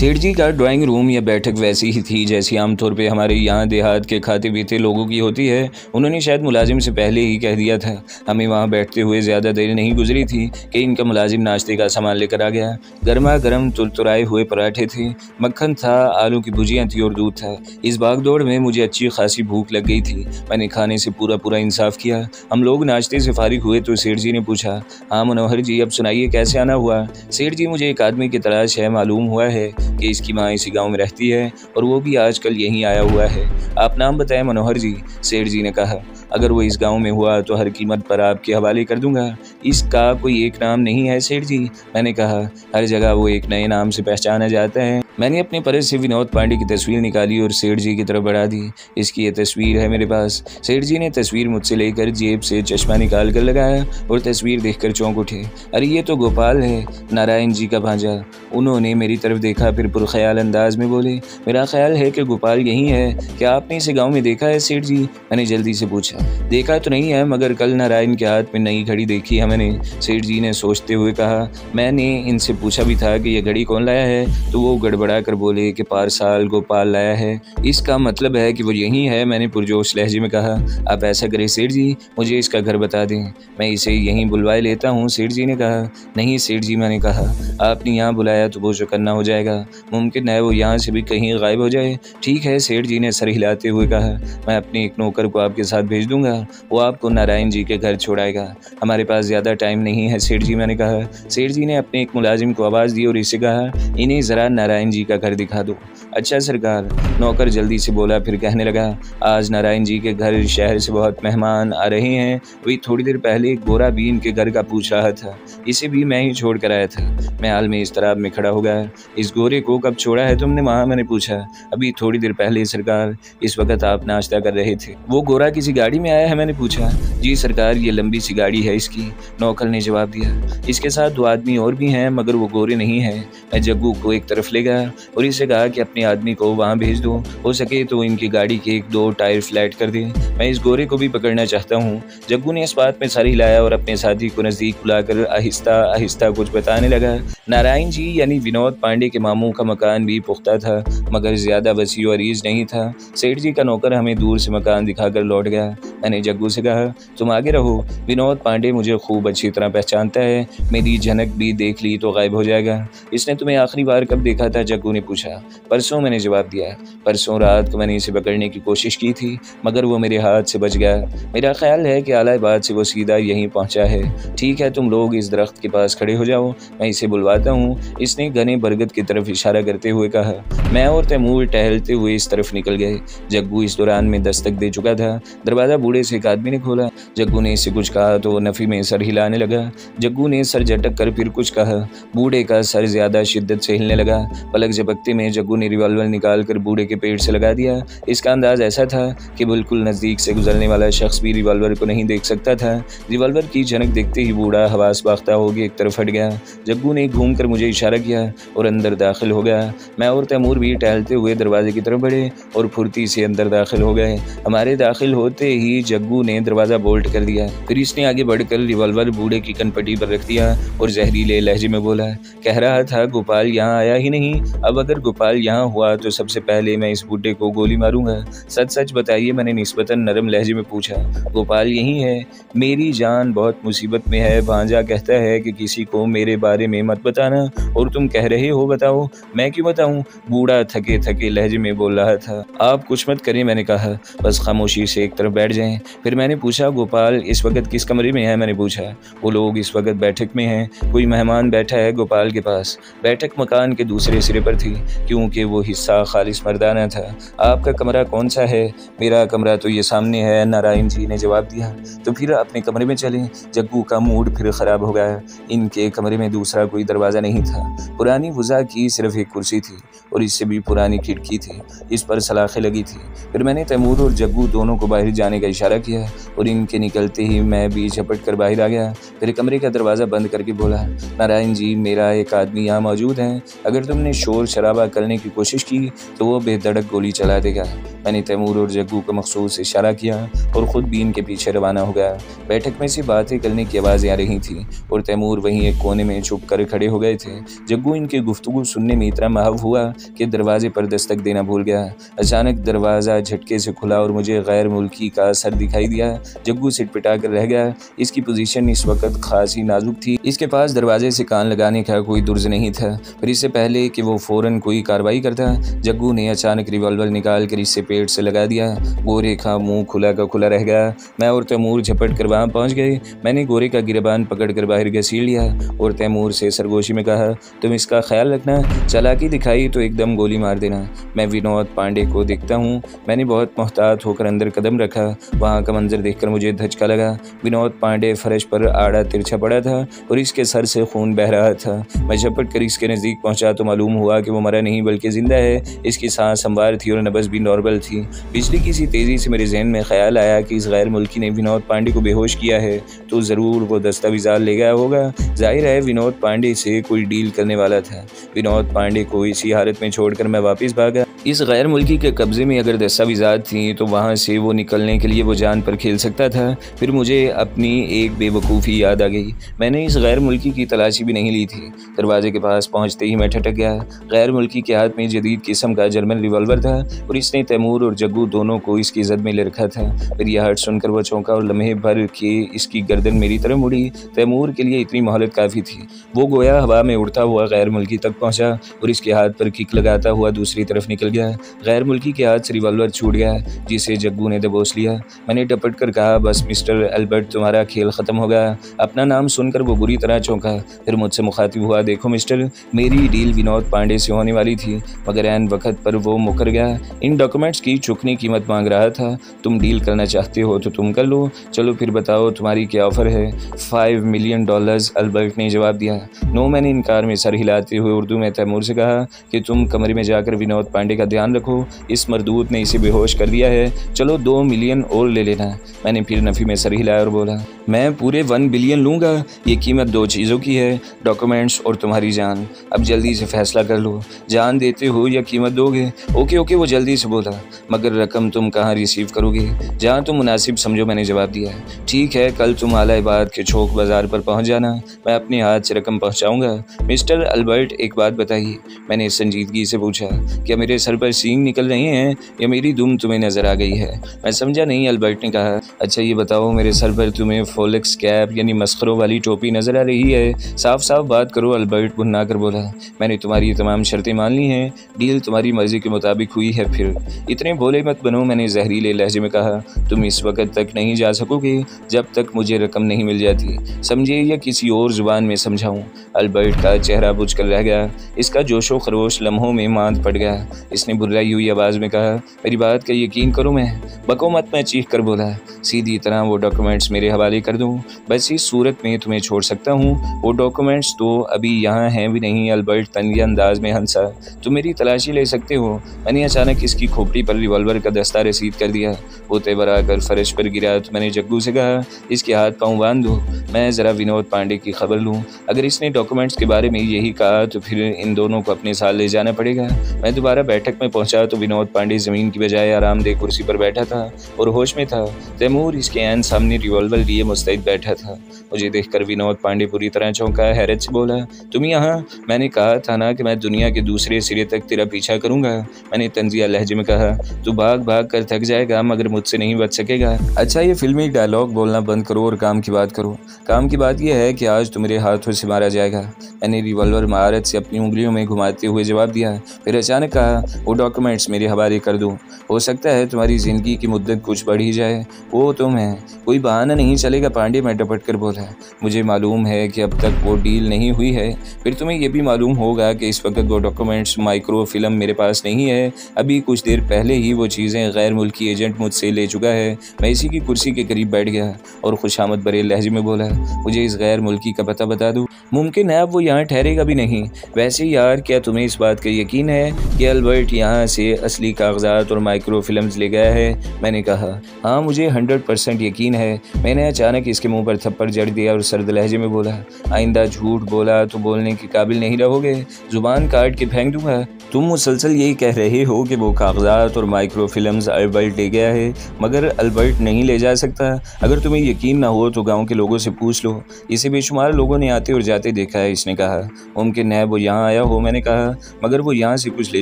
सेठ जी का drawing room या बैठक वैसी ही थी जैसी आमतौर पे हमारे यहाँ देहात के खाते पीते लोगों की होती है। उन्होंने शायद मुलाजिम से पहले ही कह दिया था। हमें वहाँ बैठते हुए ज़्यादा देर नहीं गुजरी थी कि इनका मुलाजिम नाश्ते का सामान लेकर आ गया। गर्मा गर्म तुरतुराए हुए पराठे थे, मक्खन था, आलू की भुजियाँ थी और दूध था। इस भागदौड़ में मुझे अच्छी खासी भूख लग गई थी। मैंने खाने से पूरा इंसाफ किया। हम लोग नाश्ते से फारिग हुए तो सेठ जी ने पूछा, हाँ मनोहर जी, अब सुनाइए कैसे आना हुआ। सेठ जी, मुझे एक आदमी की तलाश है। मालूम हुआ है कि इसकी माँ इसी गांव में रहती है और वो भी आजकल यहीं आया हुआ है। आप नाम बताएं मनोहर जी, सेठ जी ने कहा। अगर वो इस गांव में हुआ तो हर कीमत पर आपके हवाले कर दूंगा। इसका कोई एक नाम नहीं है सेठ जी, मैंने कहा। हर जगह वो एक नए नाम से पहचाना जाता है। मैंने अपने पर्स से विनोद पांडे की तस्वीर निकाली और सेठ जी की तरफ बढ़ा दी। इसकी ये तस्वीर है मेरे पास। सेठ जी ने तस्वीर मुझसे लेकर जेब से चश्मा निकाल कर लगाया और तस्वीर देखकर चौंक उठे। अरे ये तो गोपाल है, नारायण जी का भांजा। उन्होंने मेरी तरफ देखा, फिर पुरख्याल अंदाज में बोले, मेरा ख्याल है कि गोपाल यही है। क्या आपने इसे गांव में देखा है सेठ जी? मैंने जल्दी से पूछा। देखा तो नहीं है, मगर कल नारायण के हाथ में नई घड़ी देखी है मैंने, सेठ जी ने सोचते हुए कहा। मैंने इनसे पूछा भी था कि यह घड़ी कौन लाया है, तो वो गड़बड़ा कर बोले कि पारसाल गोपाल लाया है। इसका मतलब है कि वो यही है, मैंने पुरजोश लहजे में कहा। आप ऐसा करें सेठ जी, मुझे इसका घर बता दें, मैं इसे यहीं बुलवाए लेता हूँ, सेठ जी ने कहा। नहीं सेठ जी, मैंने कहा, आपने यहाँ बुलाया तो वो चौकन्ना हो जाएगा। मुमकिन है वो यहाँ से भी कहीं गायब हो जाए। ठीक है, सेठ जी ने सर हिलाते हुए कहा। मैं अपने एक नौकर को आपके साथ भेज दूंगा, वो आपको नारायण जी के घर छोड़ाएगा। हमारे पास ज़्यादा टाइम नहीं है सेठ जी, मैंने कहा। सेठ जी ने अपने एक मुलाजिम को आवाज़ दी और इससे कहा, इन्हें ज़रा नारायण जी का घर दिखा दो। अच्छा सरकार, नौकर जल्दी से बोला। फिर कहने लगा, आज नारायण जी के घर शहर से बहुत मेहमान आ रहे हैं। वही थोड़ी देर पहले गोरा भी इनके घर का पूछ रहा था। इसे भी मैं ही छोड़ कर आया था। मैं हाल में इस तरह में खड़ा हो गया। इस गोरे को कब छोड़ा है तुमने वहाँ? मैंने पूछा। अभी थोड़ी देर पहले सरकार, इस वक्त आप नाश्ता कर रहे थे। वो गोरा किसी गाड़ी में आया है? मैंने पूछा। जी सरकार, ये लंबी सी गाड़ी है इसकी, नौकर ने जवाब दिया। इसके साथ दो आदमी और भी हैं, मगर वो गोरे नहीं हैं। मैं जग्गू को एक तरफ ले गया और इसे कहा कि अपने आदमी को वहाँ भेज दो, हो सके तो इनकी गाड़ी के एक दो टायर फ्लैट कर दें। मैं इस गोरे को भी पकड़ना चाहता हूँ। जग्गू ने इस बात में सर हिलाया और अपने साथी को नज़दीक बुलाकर आहिस्ता आहिस्ता कुछ बताने लगा। नारायण जी यानी विनोद पांडे के मामू का मकान भी पुख्ता था, मगर ज़्यादा वसी और अरीज नहीं था। सेठ जी का नौकर हमें दूर से मकान दिखाकर लौट गया। मैंने जग्गू से कहा, तुम आगे रहो, विनोद पांडे मुझे खूब अच्छी तरह पहचानता है, मेरी झनक भी देख ली तो गायब हो जाएगा। इसने तुम्हें आखिरी बार कब देखा था? जग्गू ने पूछा। परसों, मैंने जवाब दिया। परसों रात को मैंने इसे पकड़ने की कोशिश की थी, मगर वो मेरे हाथ से बच गया। मेरा ख्याल है कि आलाबाद से वो सीधा यहीं पहुंचा है। ठीक है, तुम लोग इस दरख्त के पास खड़े हो जाओ, मैं इसे बुलवाता हूँ, इसने घने बरगद की तरफ इशारा करते हुए कहा। मैं और तैमूर टहलते हुए इस तरफ निकल गए। जग्गू इस दौरान में दस्तक दे चुका था। दरवाज़ा बूढ़े से एक आदमी ने खोला। जग्गू ने इससे कुछ कहा तो नफ़ी में सर हिलाने लगा। जग्गू ने सर झटक कर फिर कुछ कहा। बूढ़े का सर ज़्यादा शिद्दत से हिलने लगा। पलक झपकते में जग्गू ने रिवॉल्वर निकाल कर बूढ़े के पेट से लगा दिया। इसका अंदाज ऐसा था कि बिल्कुल नज़दीक से गुजरने वाला शख्स भी रिवॉल्वर को नहीं देख सकता था। रिवॉल्वर की झनक देखते ही बूढ़ा हवास बाख्ता होकर एक तरफ हट गया। जग्गू ने घूम कर मुझे इशारा किया और अंदर दाखिल हो गया। मैं और तैमूर भी टहलते हुए दरवाजे की तरफ बढ़े और फुर्ती से अंदर दाखिल हो गए। हमारे दाखिल होते ही जग्गू ने दरवाज़ा बोल्ट कर दिया। फिर इसने आगे बढ़कर रिवॉल्वर बूढ़े की कनपट्टी पर रख दिया और जहरीले लहजे में बोला, कह रहा था गोपाल यहाँ आया ही नहीं। अब अगर गोपाल यहाँ हुआ तो सबसे पहले मैं इस बूढ़े को गोली मारूंगा। सच सच बताइए, मैंने निस्बतन नरम लहजे में पूछा। गोपाल यही है, मेरी जान बहुत मुसीबत में है। भांजा कहता है कि किसी को मेरे बारे में मत बताना, और तुम कह रहे हो बताओ। मैं क्यों बताऊं? बूढ़ा थके थके लहजे में बोल रहा था। आप कुछ मत करें, मैंने कहा, बस खामोशी से एक तरफ बैठ जाएं। फिर मैंने पूछा, गोपाल इस वक्त किस कमरे में है? मैंने पूछा। वो लोग इस वक्त बैठक में हैं, कोई मेहमान बैठा है गोपाल के पास। बैठक मकान के दूसरे सिरे पर थी, क्योंकि वो हिस्सा खालिस मर्दाना था। आपका कमरा कौन सा है? मेरा कमरा तो ये सामने है, नारायण जी ने जवाब दिया। तो फिर अपने कमरे में चलें। जग्गू का मूड फिर ख़राब हो गया। इनके कमरे में दूसरा कोई दरवाज़ा नहीं था। पुरानी वज़ा की सिर्फ एक कुर्सी थी और इससे भी पुरानी खिड़की थी, इस पर सलाखें लगी थी। फिर मैंने तैमूर और जग्गू दोनों को बाहर जाने का इशारा किया और इनके निकलते ही मैं भी झपट कर बाहर आ गया। फिर कमरे का दरवाज़ा बंद करके बोला, नारायण जी, मेरा एक आदमी यहाँ मौजूद है। अगर तुमने शोर शराबा करने की कोशिश की तो वो बेधड़क गोली चला देगा। मैंने तैमूर और जग्गू को मखसूस इशारा किया और ख़ुद भी इनके पीछे रवाना हो गया। बैठक में से बातें करने की आवाज़ें आ रही थी और तैमूर वहीं एक कोने में छुप कर खड़े हो गए थे। जग्गू इनकी गुफ्तगू सुनने में इतना महव हुआ कि दरवाजे पर दस्तक देना भूल गया। अचानक दरवाज़ा झटके से खुला और मुझे गैर मुल्की का सर दिखाई दिया। जग्गू सिटपिटा कर रह गया। इसकी पोजीशन इस वक्त खासी नाजुक थी। इसके पास दरवाजे से कान लगाने का कोई दुर्ज नहीं था। फिर इससे पहले कि वो फ़ौरन कोई कार्रवाई करता, जग्गू ने अचानक रिवॉल्वर निकाल कर इससे पेट से लगा दिया। गोरे का मुंह खुला का खुला रह गया। मैं और तैमूर झपट कर वहाँ पहुँच गए। मैंने गोरे का गिरबान पकड़ कर बाहर घसीट लिया और तैमूर से सरगोशी में कहा, तुम इसका ख्याल रखना, चालाकी दिखाई तो एकदम गोली मार देना। मैं विनोद पांडे को देखता हूँ। मैंने बहुत मोहतात होकर अंदर कदम रखा। वहाँ का मंजर देखकर मुझे धचका लगा। विनोद पांडे फर्श पर आड़ा तिरछा पड़ा था और इसके सर से खून बह रहा था। मैं झपट कर इसके नज़दीक पहुँचा तो मालूम हुआ कि वो मरा नहीं बल्कि जिंदा है। इसकी सांस हमवार थी और नब्ज़ भी नॉर्मल थी। बिजली की सी तेज़ी से मेरे जहन में ख्याल आया कि इस गैर मुल्की ने विनोद पांडे को बेहोश किया है तो ज़रूर वो दस्तावेज़ात ले गया होगा। जाहिर है विनोद पांडे से कोई डील करने वाला था। विनोद पांडे को इसी हालत में छोड़कर मैं वापस भागा। इस गैर मुल्की के कब्ज़े में अगर दस्तावेज़ात थी तो वहाँ से वो निकलने के लिए वो जान पर खेल सकता था। फिर मुझे अपनी एक बेवकूफ़ी याद आ गई। मैंने इस गैर मुल्की की तलाशी भी नहीं ली थी। दरवाजे के पास पहुँचते ही मैं ठटक गया। गैर मुल्की के हाथ में जदीद किस्म का जर्मन रिवॉल्वर था और इसने तैमूर और जग्गू दोनों को इसकी जद में ले रखा था। फिर यह हट सुनकर वह चौंका और लम्हे भर के इसकी गर्दन मेरी तरफ मुड़ी। तैमूर के लिए इतनी मोहलत काफ़ी थी। वो गोया हवा में उड़ता हुआ गैर मुल्की तक पहुँचा और इसके हाथ पर किक लगाता हुआ दूसरी तरफ निकल गया। गैर मुल्की के हाथ से रिवॉल्वर छूट गया जिसे जग्गू ने दबोच लिया। मैंने डपट कर कहा, बस मिस्टर अल्बर्ट, तुम्हारा खेल ख़त्म हो गया। अपना नाम सुनकर वो बुरी तरह चौंका। फिर मुझसे मुखातिब हुआ, देखो मिस्टर, मेरी डील विनोद पांडे से होने वाली थी मगर ऐन वक्त पर वो मुकर गया। इन डॉक्यूमेंट्स की चुकनी कीमत मांग रहा था। तुम डील करना चाहते हो तो तुम कर लो। चलो फिर बताओ तुम्हारी क्या ऑफ़र है। $5 मिलियन, अल्बर्ट ने जवाब दिया। नो, मैंने इनकार में सर हिलाते हुए उर्दू में तैमूर से कहा कि तुम कमरे में जाकर विनोद पांडे का ध्यान रखो। इस मरदूत ने इसे बेहोश कर दिया है। चलो 2 मिलियन और ले लेना। मैंने फिर नफ़ी में सर हिलाया और बोला, मैं पूरे 1 बिलियन लूँगा। ये कीमत 2 चीज़ों की है, डॉक्यूमेंट्स और तुम्हारी जान। अब जल्दी से फैसला कर लो, जान देते हो या कीमत दोगे। ओके, वो जल्दी से बोला। मगर रकम तुम कहाँ रिसीव करोगे? जहाँ तुम मुनासिब समझो, मैंने जवाब दिया। ठीक है, कल तुम आलाबाद के चौक बाज़ार पर पहुँच जाना। मैं अपने हाथ से रकम पहुँचाऊँगा। मिस्टर अल्बर्ट, एक बात बताइए, मैंने संजीदगी से पूछा, क्या मेरे सर पर सींग निकल रहे हैं या मेरी दुम तुम्हें नज़र आ गई है? मैं समझा नहीं। अल्बर्ट ने कहा, अच्छा ये बताओ, मेरे सर पर तुम्हें फोलेक्स कैप यानी मस्खरों वाली टोपी नज़र आ रही है? साफ साफ बात करो। अल्बर्ट भुन्ना कर बोला, मैंने तुम्हारी तमाम शर्तें मान ली हैं। डील तुम्हारी मर्जी के मुताबिक हुई है। फिर इतने भोले मत बनो, मैंने जहरीले लहजे में कहा। तुम इस वक्त तक नहीं जा सकोगे जब तक मुझे रकम नहीं मिल जाती। समझे या किसी और जुबान में समझाऊं? अल्बर्ट का चेहरा बुझ कर रह गया। इसका जोशो खरोश लम्हों में मांद पड़ गया। इसने बुर्राई हुई आवाज़ में कहा, मेरी बात का यकीन करो। मैं बको मत, मैं चीख कर बोला। सीधी तरह वो डॉक्यूमेंट्स मेरे हवाले कर दूं, बस इस सूरत में तुम्हें छोड़ सकता हूं। वो डॉक्यूमेंट्स तो अभी यहाँ हैं भी नहीं। अल्बर्ट तंगी अंदाज में हंसा। तुम मेरी तलाशी ले सकते हो। मैंने अचानक इसकी खोपड़ी पर रिवॉल्वर का दस्ता रसीद कर दिया। वो तेवर आकर फर्श पर गिरा तो मैंने जग्गू से कहा, इसके हाथ पाँव बांध दो, मैं ज़रा विनोद पांडे की खबर लूँ। अगर इसने डॉक्यूमेंट्स के बारे में यही कहा तो फिर इन दोनों को अपने साथ ले जाना पड़ेगा। मैं दोबारा बैठक में पहुंचा तो विनोद पांडे ज़मीन की बजाय आरामदेह कुर्सी पर बैठा था और होश में था। तैमूर इसके ऐन सामने रिवॉल्वर लिए मुस्तैद बैठा था। मुझे देखकर विनोद पांडे पूरी तरह चौंका। हैरत से बोला, तुम यहाँ? मैंने कहा था ना कि मैं दुनिया के दूसरे सिरे तक तेरा पीछा करूँगा। मैंने तंजिया लहजे में कहा, तू भाग भाग कर थक जाएगा मगर मुझसे नहीं बच सकेगा। अच्छा, ये फिल्मी डायलॉग बोलना बंद करो और काम की बात करो। काम की बात यह है कि आज तो मेरे हाथों से मारा जाएगा। मैंने रिवॉल्वर महारत से अपनी उंगलियों में घुमाते हुए जवाब दिया। फिर अचानक कहा, वो डॉक्यूमेंट्स मेरे हवाले कर दो। हो सकता है तुम्हारी ज़िंदगी की मुद्दत कुछ बढ़ ही जाए। वो तुम है, कोई बहाना नहीं चलेगा। पांडे मैं डपट कर बोला, मुझे मालूम है कि अब तक वो डील नहीं हुई है। फिर तुम्हें यह भी मालूम होगा कि इस वक्त वो डॉक्यूमेंट्स माइक्रो फिल्म मेरे पास नहीं है। अभी कुछ देर पहले ही वो चीज़ें गैर मुल्की एजेंट मुझसे ले चुका है। मैं इसी की कुर्सी के करीब बैठ गया और खुशामद भरे लहजे में बोला, मुझे इस गैर मुल्की का पता बता दो। मुमकिन है अब वो यहाँ ठहरेगा भी नहीं। वैसे यार, क्या तुम्हें इस बात का यकीन है कि अल्बर्ट यहाँ से असली कागजात और माइक्रो फिल्म्स ले गया है? मैंने कहा, हाँ, मुझे 100% यकीन है। मैंने अचानक इसके मुंह पर थप्पड़ जड़ दिया और सर्द लहजे में बोला, आइंदा झूठ बोला तो बोलने के काबिल नहीं रहोगे, जुबान काट के फेंक दूंगा। तुम मुसलसल यही कह रहे हो कि वो कागजात और माइक्रो फिल्म्स अल्बर्ट ले गया है, मगर अल्बर्ट नहीं ले जा सकता। अगर तुम्हें यकीन ना हो तो गांव के लोगों से पूछ लो, इसे बेशुमार लोगों ने आते और जाते देखा है। इसने कहा, मुमकिन है वो यहाँ आया हो। मैंने कहा, मगर वो यहाँ से कुछ ले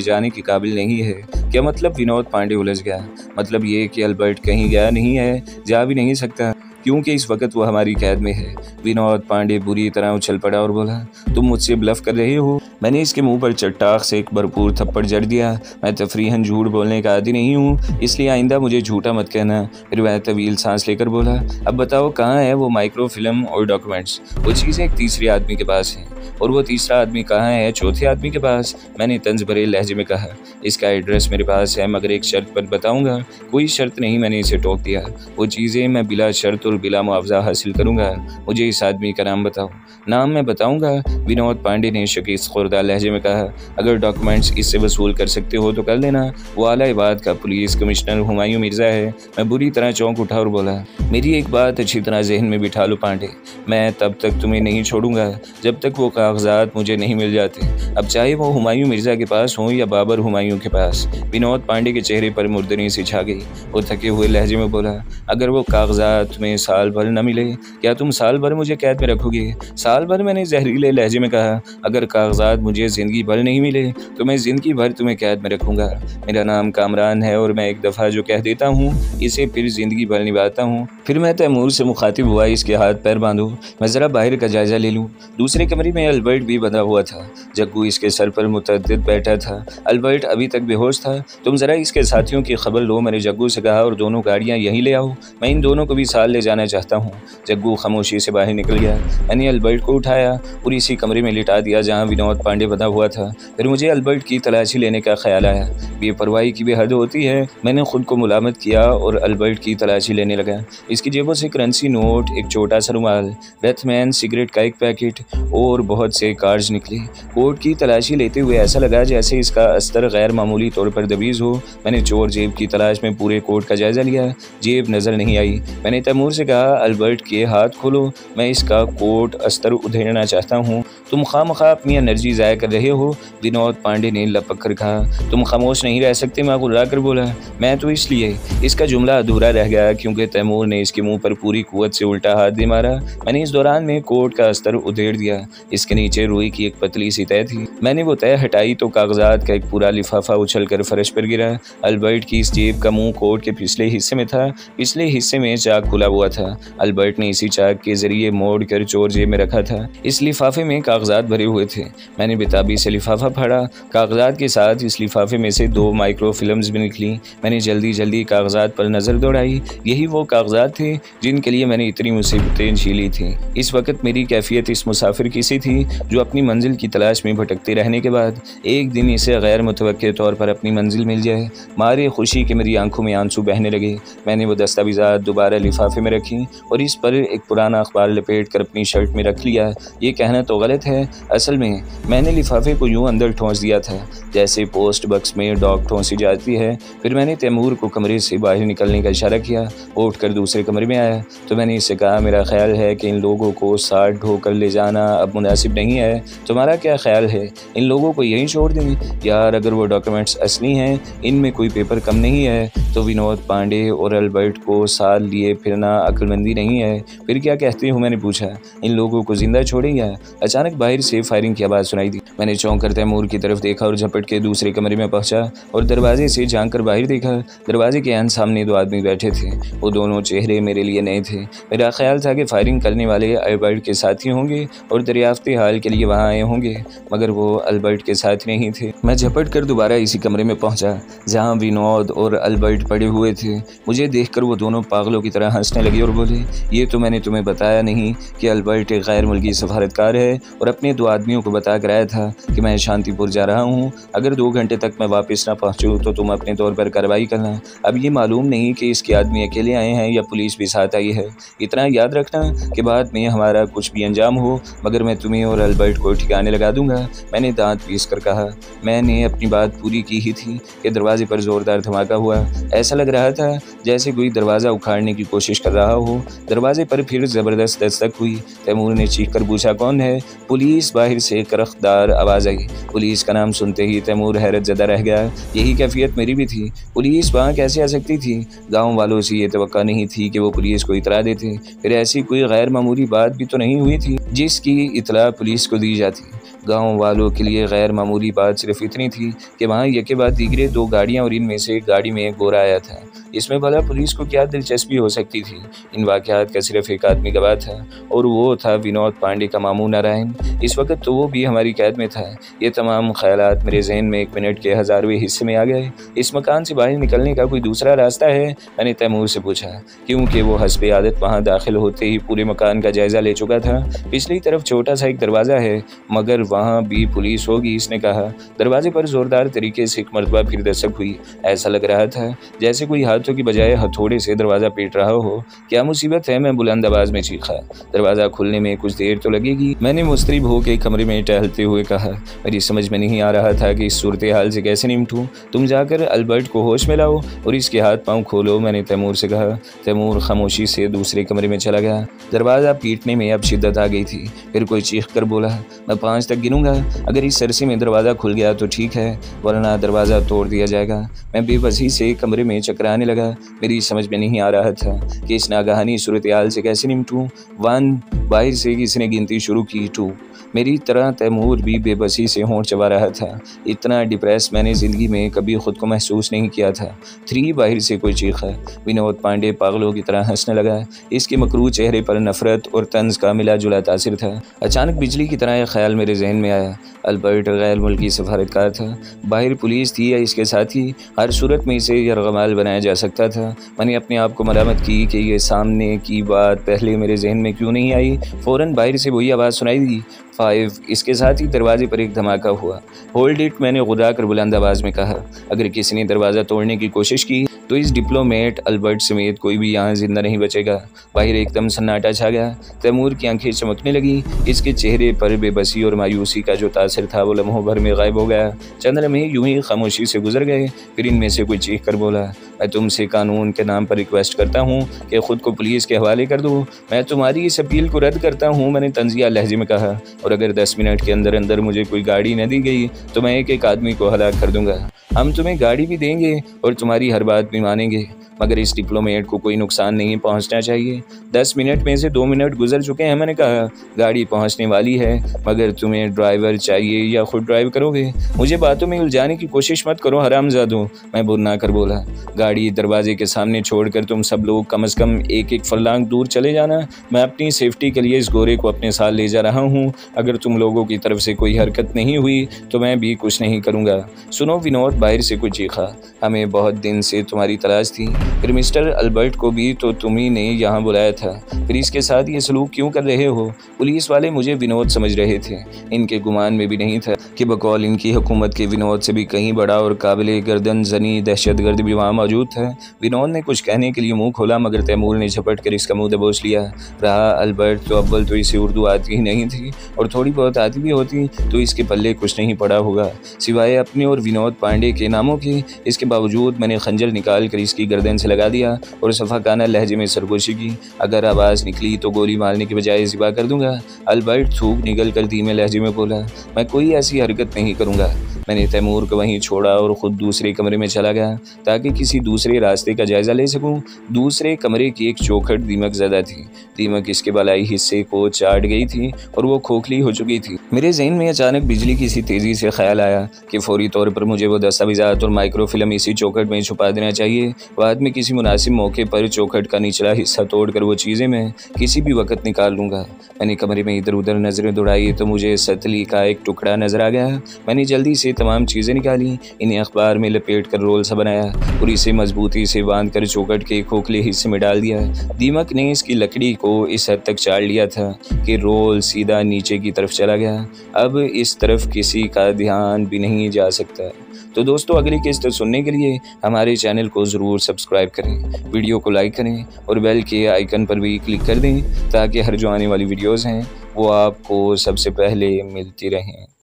जाने के काबिल नहीं है। क्या मतलब? विनोद पांडे उलझ गया। मतलब ये कि अल्बर्ट कहीं गया नहीं है, जा भी नहीं सकता, क्योंकि इस वक्त वो हमारी कैद में है। विनोद पांडे बुरी तरह उछल पड़ा और बोला, तुम मुझसे ब्लफ कर रहे हो। मैंने इसके मुंह पर चट्टाख से एक भरपूर थप्पड़ जड़ दिया। मैं तफरीहन झूठ बोलने का आदी नहीं हूँ, इसलिए आइंदा मुझे झूठा मत कहना। फिर वह तवील सांस लेकर बोला, अब बताओ कहाँ है वो माइक्रो फिल्म और डॉक्यूमेंट्स? वो चीज़ें एक तीसरे आदमी के पास हैं। और वो तीसरा आदमी कहाँ है? चौथे आदमी के पास। मैंने तंज भरे लहजे में कहा, इसका एड्रेस मेरे पास है, मगर एक शर्त पर बताऊंगा। कोई शर्त नहीं, मैंने इसे टोक दिया। वो चीज़ें मैं बिला शर्त और बिला मुआवजा हासिल करूंगा। मुझे इस आदमी का नाम बताओ। नाम मैं बताऊंगा, विनोद पांडे ने शकीस खुर्दा लहजे में कहा। अगर डॉक्यूमेंट्स इससे वसूल कर सकते हो तो कर लेना। वो आला इबाद का पुलिस कमिश्नर हुमायूं मिर्ज़ा है। मैं बुरी तरह चौंक उठा और बोला, मेरी एक बात अच्छी तरह जहन में बिठा लो पांडे, मैं तब तक तुम्हें नहीं छोड़ूंगा जब तक वो कागजात मुझे नहीं मिल जाते। अब चाहे वो हुमायूं मिर्ज़ा के पास हो या बाबर हुमायूं के पास। विनोद पांडे के चेहरे पर मुर्दनी सी छा गई। वो थके हुए लहजे में बोला, अगर वो कागजात तुम्हें साल भर न मिले, क्या तुम साल भर मुझे कैद में रखोगे? साल भर? मैंने जहरीले लहजे में कहा, अगर कागजात मुझे ज़िंदगी भर नहीं मिले तो मैं ज़िंदगी भर तुम्हें कैद में रखूँगा। मेरा नाम कामरान है और मैं एक दफ़ा जो कह देता हूँ इसे फिर ज़िंदगी भर निभाता हूँ। फिर मैं तैमूर से मुखातिब हुआ, इसके हाथ पैर बांधो, मैं ज़रा बाहर का जायज़ा ले लूँ। दूसरे कमरे में अल्बर्ट भी बंधा हुआ था। जग्गू इसके सर पर मुतअद्दिद बैठा था। अल्बर्ट अभी तक बेहोश था। तुम ज़रा इसके साथियों की खबर लो, मैंने जग्गू से कहा, और दोनों गाड़ियाँ यहीं ले आओ। मैं इन दोनों को भी साल ले जाना चाहता हूँ। जग्गू खामोशी से बाहर निकल गया। मैंने अल्बर्ट को उठाया और इसी कमरे में लिटा दिया जहाँ विनोद पांडे बंधा हुआ था। फिर मुझे अल्बर्ट की तलाशी लेने का ख्याल आया। बेपरवाही की बेहद होती है। मैंने खुद को मुलामत किया और अल्बर्ट की तलाशी लेने लगा। इसकी जेबों से करेंसी नोट, एक छोटा सा रुमाल, रथमैन सिगरेट का एक पैकेट और बहुत से कार्ड्स निकले। कोट की तलाशी लेते हुए ऐसा लगा जैसे इसका अस्तर गैर मामूली तौर पर दबीज हो। मैंने चोर जेब की तलाश में पूरे कोट का जायजा लिया। जेब नज़र नहीं आई। मैंने तैमूर से कहा, अल्बर्ट के हाथ खोलो, मैं इसका कोट अस्तर उधेड़ना चाहता हूँ। तुम खामखा अपनी एनर्जी ज़ाया कर रहे हो। विनोद पांडे ने लपक कर कहा, तुम खामोश नहीं रह सकते। मैं गुर्रा कर बोला, मैं तो इसलिए। इसका जुमला अधूरा रह गया क्योंकि तैमूर ने इसके मुंह पर पूरी कुव्वत से उल्टा हाथ दे मारा। मैंने इस दौरान में कोट का अस्तर उधेड़ दिया। इसके नीचे रुई की एक पतली सी तह थी। मैंने वो तह हटाई तो कागजात का एक पूरा लिफाफा उछल कर फर्श पर गिरा। अल्बर्ट की इस जेब का मुंह कोट के पिछले हिस्से में था। पिछले हिस्से में चाक खुला हुआ था। अल्बर्ट ने इसी चाक के जरिए मोड़ कर चोर जेब में रखा था। इस लिफाफे में कागजात भरे हुए थे। मैंने बेताबी से लिफाफा फाड़ा। कागजात के साथ इस लिफाफे में से 2 माइक्रो फिल्म्स भी निकली। मैंने जल्दी जल्दी कागजात पर नज़र दौड़ाई। यही वो कागजात थे जिनके लिए मैंने इतनी मुसीबतें झेली थी। इस वक्त मेरी कैफियत इस मुसाफिर की सी थी जो अपनी मंजिल की तलाश में भटकते रहने के बाद एक दिन इसे गैर मुतवक्के तौर पर अपनी मंजिल मिल जाए। मारे खुशी के मेरी आंखों में आंसू बहने लगे। मैंने वो दस्तावेज़ात दोबारा लिफाफे में रखी और इस पर एक पुराना अखबार लपेट कर अपनी शर्ट में रख लिया। ये कहना तो गलत है, असल में मैंने लिफाफे को यूं अंदर ठोंस दिया था जैसे पोस्ट बक्स में डॉग ठोंसी जाती है। फिर मैंने तैमूर को कमरे से बाहर निकलने का इशारा किया। उठ कर दूसरे कमरे में आया तो मैंने इससे कहा, मेरा ख्याल है कि इन लोगों को साथ ढोकर ले जाना अब मुनासिब नहीं है। तुम्हारा क्या ख्याल है? इन लोगों को यहीं छोड़ दें? यार, अगर वो डॉक्यूमेंट्स असली हैं, इनमें कोई पेपर कम नहीं है, तो विनोद पांडे और अल्बर्ट को साथ लिए फिरना अक्लमंदी नहीं है। फिर क्या कहते हो? मैंने पूछा। इन लोगों को जिंदा छोड़ेंगे? अचानक बाहर से फायरिंग की आवाज़ सुनाई दी। मैंने चौंक कर तैमूर की तरफ देखा और झपट के दूसरे कमरे में पहुंचा और दरवाजे से झांक कर बाहर देखा। दरवाजे के सामने 2 आदमी बैठे थे। वो दोनों चेहरे मेरे लिए नए थे। मेरा ख्याल था कि फायरिंग करने वाले अल्बर्ट के साथी होंगे और दरियाफ्ते हाल के लिए वहाँ आए होंगे, मगर वो अल्बर्ट के साथी नहीं थे। मैं झपट कर दोबारा इसी कमरे में पहुंचा जहाँ विनोद और अल्बर्ट पड़े हुए थे। मुझे देखकर वो दोनों पागलों की तरह हंसने लगे और बोले, ये तो मैंने तुम्हें बताया नहीं कि अल्बर्ट एक गैर मुल्की सफारतकार है और अपने 2 आदमियों को बता कर आया था कि मैं शांतिपुर जा रहा हूँ, अगर 2 घंटे तक मैं वापस ना पहुँचूँ तो तुम अपने तौर पर कार्रवाई करना। अब ये मालूम नहीं कि इसके आदमी अकेले आए हैं या पुलिस भी साथ आई है। इतना याद रखना कि बाद में हमारा कुछ भी अंजाम हो मगर मैं तुम्हें और अल्बर्ट को ठिकाने लगा दूंगा। मैंने दांत पीस कर कहा। मैंने अपनी बात पूरी की ही थी कि दरवाजे पर ज़ोरदार धमाका हुआ। ऐसा लग रहा था जैसे कोई दरवाज़ा उखाड़ने की कोशिश कर रहा हो। दरवाजे पर फिर ज़बरदस्त दस्तक हुई। तैमूर ने चीख कर पूछा, कौन है? पुलिस बाहर से करख्दार आवाज़ आई। पुलिस का नाम सुनते ही तैमूर हैरत ज़दा रह गया। यही कैफियत मेरी भी थी। पुलिस वहाँ कैसे आ सकती थी? गाँव वालों से ये तवक्का नहीं थी कि वो पुलिस को इतला देते। फिर ऐसी कोई गैर मामूली बात भी तो नहीं हुई थी जिसकी इतला पुलिस को दी जाती। गांव वालों के लिए गैर मामूली बात सिर्फ इतनी थी कि वहाँ यके बाद दीगरे 2 गाड़ियाँ और इनमें से एक गाड़ी में एक गोरा आया था। इसमें भला पुलिस को क्या दिलचस्पी हो सकती थी? इन वाक़यात का सिर्फ एक आदमी गवाह था और वो था विनोद पांडे का मामू नारायण। इस वक्त तो वो भी हमारी कैद में था। ये तमाम ख्यालात मेरे जहन में 1 मिनट के 1000वें हिस्से में आ गए। इस मकान से बाहर निकलने का कोई दूसरा रास्ता है? मैंने तैमूर से पूछा, क्योंकि वो हस्बे आदत वहाँ दाखिल होते ही पूरे मकान का जायज़ा ले चुका था। पिछली तरफ छोटा सा एक दरवाज़ा है मगर वहाँ भी पुलिस होगी, इसने कहा। दरवाजे पर ज़ोरदार तरीके से एक मरतबा फिर दस्तक हुई। ऐसा लग रहा था जैसे कोई हाथों की बजाय हथौड़े से दरवाज़ा पीट रहा हो। क्या मुसीबत है? मैं बुलंद आवाज़ में चीखा। दरवाज़ा खुलने में कुछ देर तो लगेगी, मैंने मुस्तरिब होकर कमरे में टहलते हुए कहा। मेरी समझ में नहीं आ रहा था कि इस सूरत हाल से कैसे निपटूं। तुम जाकर अल्बर्ट को होश में लाओ और इसके हाथ पाँव खोलो, मैंने तैमूर से कहा। तैमूर खामोशी से दूसरे कमरे में चला गया। दरवाज़ा पीटने में अब शिद्दत आ गई थी। फिर कोई चीख कर बोला, मैं 5 तक गिनूंगा। अगर इस सरसे में दरवाज़ा खुल गया तो ठीक है, वरना दरवाज़ा तोड़ दिया जाएगा। मैं बेबसी से कमरे में चकराने लगा। मेरी समझ में नहीं आ रहा था कि इस नागहानी सूरत हाल से कैसे निपटूं। 1 बाहर से किसी ने गिनती शुरू की। 2 मेरी तरह तैमूर भी बेबसी से होंठ चबा रहा था। इतना डिप्रेस मैंने ज़िंदगी में कभी खुद को महसूस नहीं किया था। 3 बाहर से कोई चीखा। विनोद पांडे पागलों की तरह हंसने लगा। इसके मकरू चेहरे पर नफरत और तंज का मिला जुला तासिर था। अचानक बिजली की तरह एक ख्याल मेरे जहन में आया। अल्बर्ट गैर मुल्की सफारतकार था, बाहर पुलिस थी या इसके साथ ही, हर सूरत में इसे यरगमाल बनाया जा सकता था। मैंने अपने आप को मरामत की कि ये सामने की बात पहले मेरे जहन में क्यों नहीं आई। फ़ौरन बाहर से वही आवाज़ सुनाई दी, 5। इसके साथ ही दरवाजे पर एक धमाका हुआ। होल्ड इट, मैंने गुदा कर बुलंद आवाज़ में कहा। अगर किसी ने दरवाज़ा तोड़ने की कोशिश की तो इस डिप्लोमेट अल्बर्ट समेत कोई भी यहाँ जिंदा नहीं बचेगा। बाहर एकदम सन्नाटा छा गया। तैमूर की आंखें चमकने लगी। इसके चेहरे पर बेबसी और मायूसी का जो तासर था वो लम्हों भर में गायब हो गया। चंद लम्हे यूं ही खामोशी से गुजर गए। फिर इनमें से कोई चीख कर बोला, मैं तुमसे कानून के नाम पर रिक्वेस्ट करता हूँ कि खुद को पुलिस के हवाले कर दो। मैं तुम्हारी इस अपील को रद्द करता हूँ, मैंने तंजिया लहजे में कहा। और अगर 10 मिनट के अंदर अंदर मुझे कोई गाड़ी न दी गई तो मैं एक आदमी को हलाक कर दूंगा। हम तुम्हें गाड़ी भी देंगे और तुम्हारी हर बात भी मानेंगे, मगर इस डिप्लोमेट को कोई नुकसान नहीं पहुंचना चाहिए। 10 मिनट में से 2 मिनट गुजर चुके हैं। मैंने कहा, गाड़ी पहुंचने वाली है मगर तुम्हें ड्राइवर चाहिए या खुद ड्राइव करोगे? मुझे बातों में उलझाने की कोशिश मत करो हरामजादों, मैं बुरना कर बोला। गाड़ी दरवाजे के सामने छोड़कर तुम सब लोग कम से कम 1-1 फर्लांग दूर चले जाना। मैं अपनी सेफ्टी के लिए इस गोरे को अपने साथ ले जा रहा हूँ। अगर तुम लोगों की तरफ से कोई हरकत नहीं हुई तो मैं भी कुछ नहीं करूँगा। सुनो विनोद, बाहर से कुछ चीखा, हमें बहुत दिन से तुम्हारी तलाश थी। फिर मिस्टर अल्बर्ट को भी तो तुम्ही ने यहाँ बुलाया था, फिर इसके साथ ये सलूक क्यों कर रहे हो? पुलिस वाले मुझे विनोद समझ रहे थे। इनके गुमान में भी नहीं था कि बकौल इनकी हुकूमत के विनोद से भी कहीं बड़ा और काबिल गर्दन जनी दहशतगर्द भी वहाँ मौजूद था। विनोद ने कुछ कहने के लिए मुंह खोला मगर तैमूर ने झपट कर इसका मुंह दबोच लिया। रहा अल्बर्ट तो अव्वल तो इसे उर्दू आती ही नहीं थी और थोड़ी बहुत आती भी होती तो इसके पल्ले कुछ नहीं पड़ा होगा सिवाय अपने और विनोद पांडे के नामों के। इसके बावजूद मैंने खंजर निकाल कर इसकी गर्दन से लगा दिया और सफाकाना लहजे में सरगोशी की, अगर आवाज़ निकली तो गोली मारने के बजाय ज़िबा कर दूंगा। अल्बर्ट थूक निकल कर धीमे लहजे में बोला, मैं कोई ऐसी हरकत नहीं करूँगा। मैंने तैमूर को वहीं छोड़ा और ख़ुद दूसरे कमरे में चला गया ताकि किसी दूसरे रास्ते का जायज़ा ले सकूं। दूसरे कमरे की एक चौखट दीमक ज़दा थी। दीमक इसके बलाई हिस्से को चाट गई थी और वो खोखली हो चुकी थी। मेरे जहन में अचानक बिजली की सी तेज़ी से ख्याल आया कि फौरी तौर पर मुझे वो दस्तावेज़ात और माइक्रोफिल्म इसी चौखट में छुपा देना चाहिए। बाद में किसी मुनासिब मौके पर चौखट का निचला हिस्सा तोड़कर वो चीज़ें मैं किसी भी वक्त निकाल लूँगा। मैंने कमरे में इधर उधर नज़रें दौड़ाई तो मुझे सतली का एक टुकड़ा नज़र आ गया। मैंने जल्दी से तमाम चीज़ें निकाली, इन्हें अखबार में लपेट कर रोल सा बनाया और इसे मजबूती से बांध कर चौखट के खोखले हिस्से में डाल दिया। दीमक ने इसकी लकड़ी को इस हद तक चाड़ लिया था कि रोल सीधा नीचे की तरफ चला गया। अब इस तरफ किसी का ध्यान भी नहीं जा सकता। तो दोस्तों, अगली किस्त सुनने के लिए हमारे चैनल को ज़रूर सब्सक्राइब करें, वीडियो को लाइक करें और बेल के आइकन पर भी क्लिक कर दें ताकि हर जो आने वाली वीडियोज़ हैं वो आपको सबसे पहले मिलती रहें।